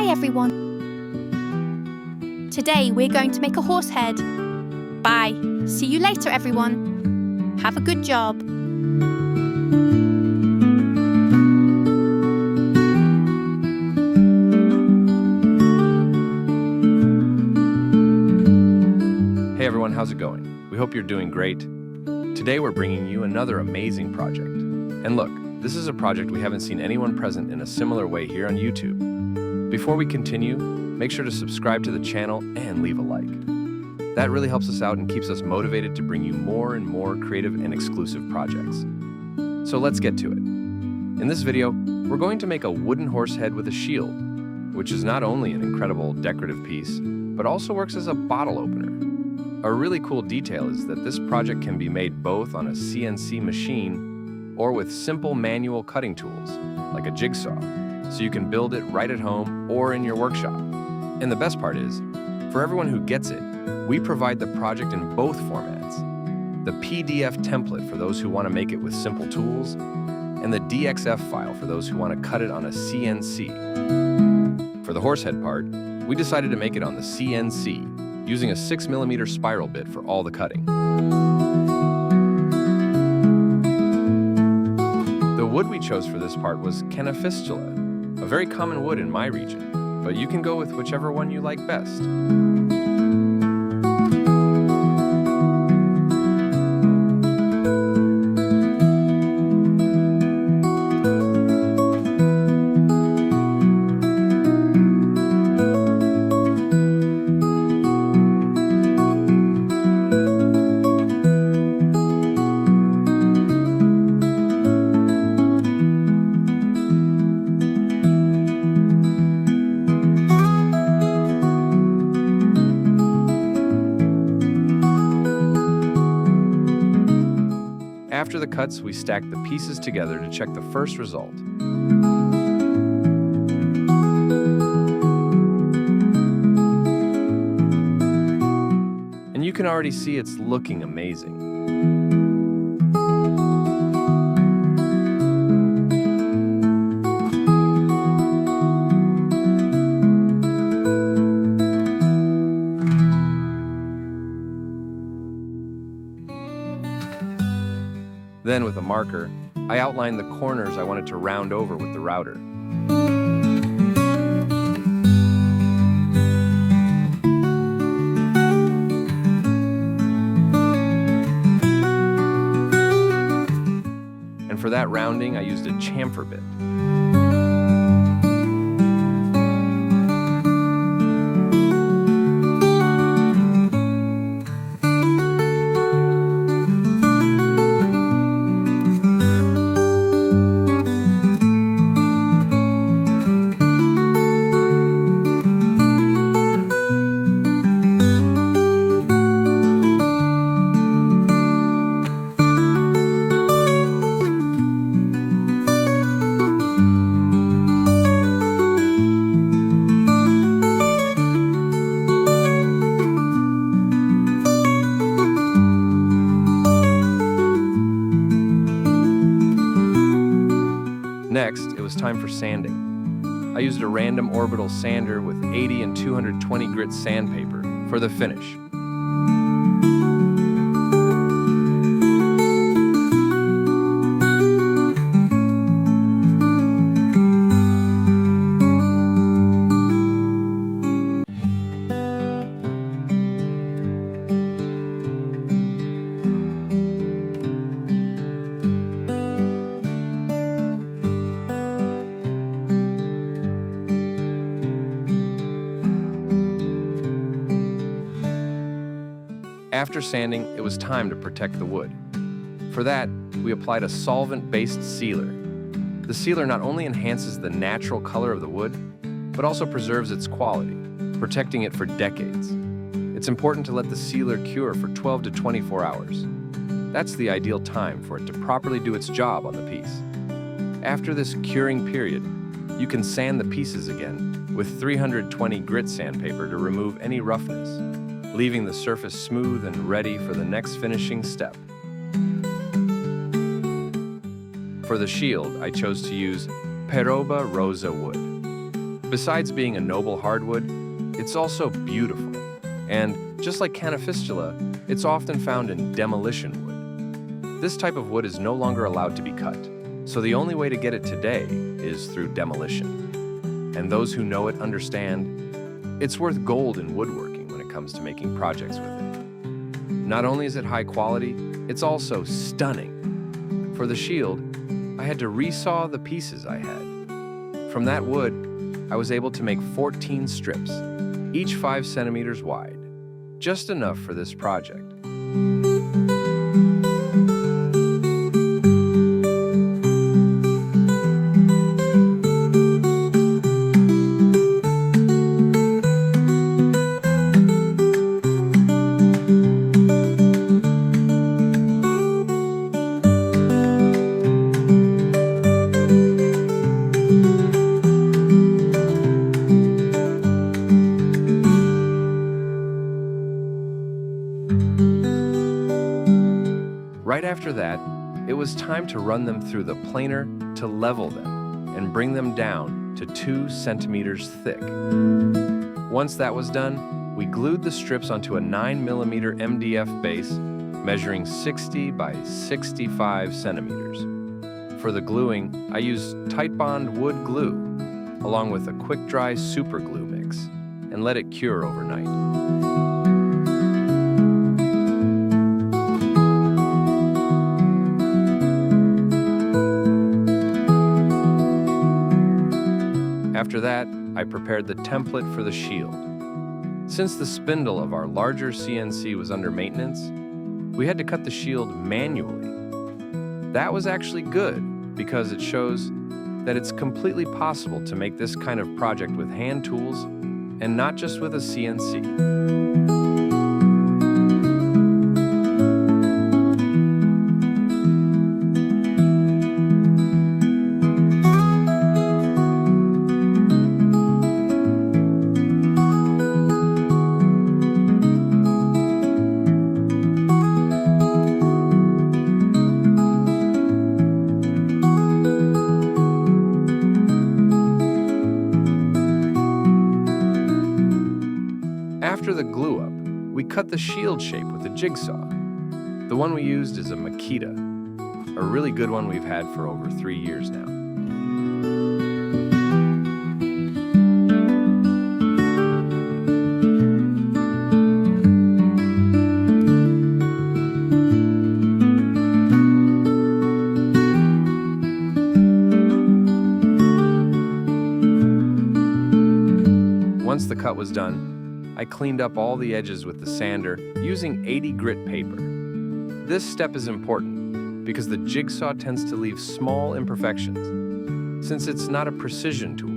Hi everyone! Today we're going to make a horse head. Bye. See you later everyone. Have a good job. Hey everyone, how's it going? We hope you're doing great. Today we're bringing you another amazing project. And look, this is a project we haven't seen anyone present in a similar way here on YouTube. Before we continue, make sure to subscribe to the channel and leave a like. That really helps us out and keeps us motivated to bring you more and more creative and exclusive projects. So let's get to it. In this video, we're going to make a wooden horse head with a shield, which is not only an incredible decorative piece, but also works as a bottle opener. A really cool detail is that this project can be made both on a CNC machine or with simple manual cutting tools, like a jigsaw, so you can build it right at home or in your workshop. And the best part is, for everyone who gets it, we provide the project in both formats. The PDF template for those who want to make it with simple tools, and the DXF file for those who want to cut it on a CNC. For the horsehead part, we decided to make it on the CNC, using a 6mm spiral bit for all the cutting. The wood we chose for this part was Canafistula, a very common wood in my region, but you can go with whichever one you like best. After the cuts, we stacked the pieces together to check the first result. And you can already see it's looking amazing. Then, with a marker, I outlined the corners I wanted to round over with the router. And for that rounding, I used a chamfer bit. Next, it was time for sanding. I used a random orbital sander with 80 and 220 grit sandpaper for the finish. After sanding, it was time to protect the wood. For that, we applied a solvent-based sealer. The sealer not only enhances the natural color of the wood, but also preserves its quality, protecting it for decades. It's important to let the sealer cure for 12 to 24 hours. That's the ideal time for it to properly do its job on the piece. After this curing period, you can sand the pieces again with 320 grit sandpaper to remove any roughness, leaving the surface smooth and ready for the next finishing step. For the shield, I chose to use Peroba Rosa wood. Besides being a noble hardwood, it's also beautiful. And just like Canifistula, it's often found in demolition wood. This type of wood is no longer allowed to be cut, so the only way to get it today is through demolition. And those who know it understand it's worth gold in woodworking when it comes to making projects with it. Not only is it high quality, it's also stunning. For the shield, I had to resaw the pieces I had. From that wood, I was able to make 14 strips, each 5 centimeters wide, just enough for this project. Right after that, it was time to run them through the planer to level them and bring them down to 2 centimeters thick. Once that was done, we glued the strips onto a 9mm MDF base measuring 60 by 65 centimeters. For the gluing, I used Titebond wood glue along with a quick-dry super glue mix and let it cure overnight. After that, I prepared the template for the shield. Since the spindle of our larger CNC was under maintenance, we had to cut the shield manually. That was actually good because it shows that it's completely possible to make this kind of project with hand tools and not just with a CNC. After the glue up, we cut the shield shape with a jigsaw. The one we used is a Makita, a really good one we've had for over 3 years now. Once the cut was done, I cleaned up all the edges with the sander using 80 grit paper. This step is important because the jigsaw tends to leave small imperfections, since it's not a precision tool.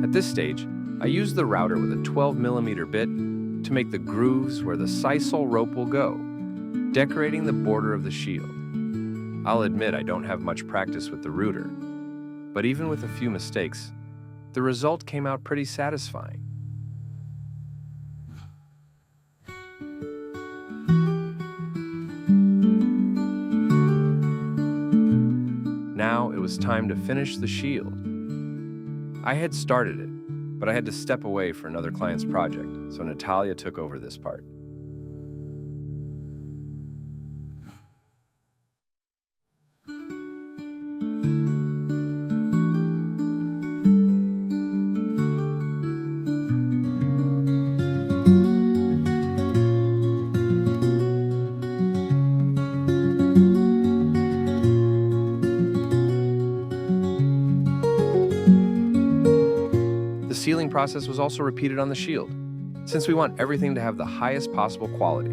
At this stage, I used the router with a 12mm bit to make the grooves where the sisal rope will go, decorating the border of the shield. I'll admit I don't have much practice with the router, but even with a few mistakes, the result came out pretty satisfying. Now it was time to finish the shield. I had started it, but I had to step away for another client's project, so Natalia took over this part. The sealing process was also repeated on the shield, since we want everything to have the highest possible quality.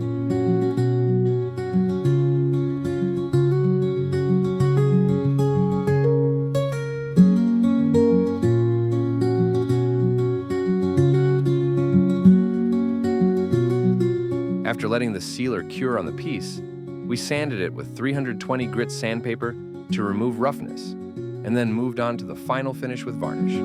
After letting the sealer cure on the piece, we sanded it with 320 grit sandpaper to remove roughness, and then moved on to the final finish with varnish.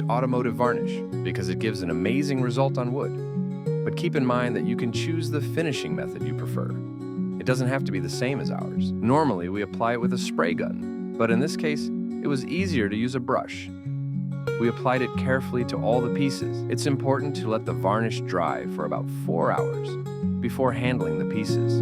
used automotive varnish because it gives an amazing result on wood. But keep in mind that you can choose the finishing method you prefer. It doesn't have to be the same as ours. Normally, we apply it with a spray gun, but in this case, it was easier to use a brush. We applied it carefully to all the pieces. It's important to let the varnish dry for about 4 hours before handling the pieces.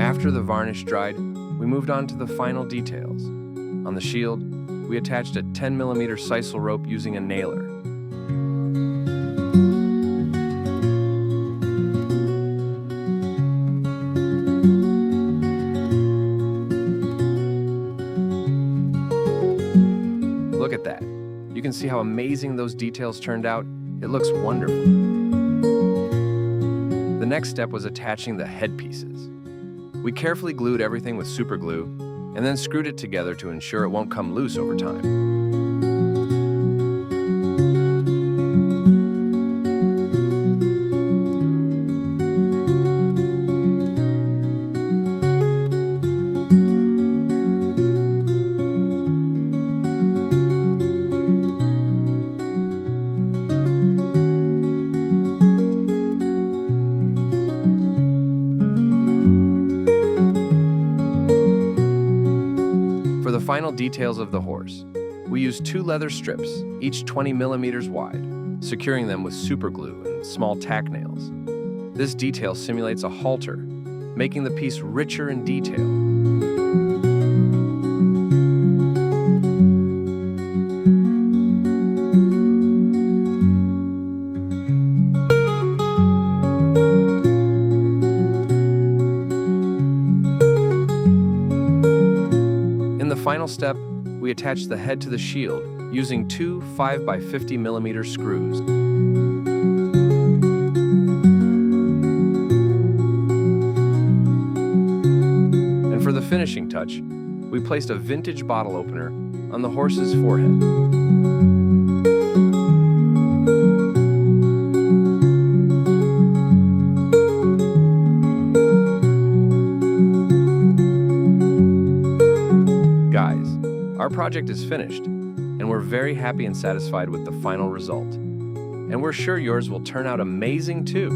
After the varnish dried, we moved on to the final details. On the shield, we attached a 10mm sisal rope using a nailer. Look at that. You can see how amazing those details turned out. It looks wonderful. The next step was attaching the headpieces. We carefully glued everything with super glue and then screwed it together to ensure it won't come loose over time. For the final details of the horse, we used 2 leather strips, each 20mm wide, securing them with super glue and small tack nails. This detail simulates a halter, making the piece richer in detail. In the final step, we attached the head to the shield using 2 5x50mm screws. And for the finishing touch, we placed a vintage bottle opener on the horse's forehead. Guys, our project is finished, and we're very happy and satisfied with the final result. And we're sure yours will turn out amazing too.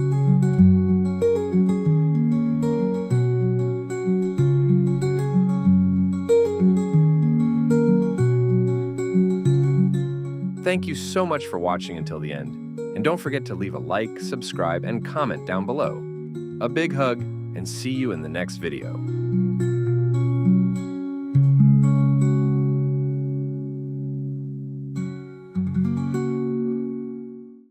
Thank you so much for watching until the end, and don't forget to leave a like, subscribe, and comment down below. A big hug, and see you in the next video.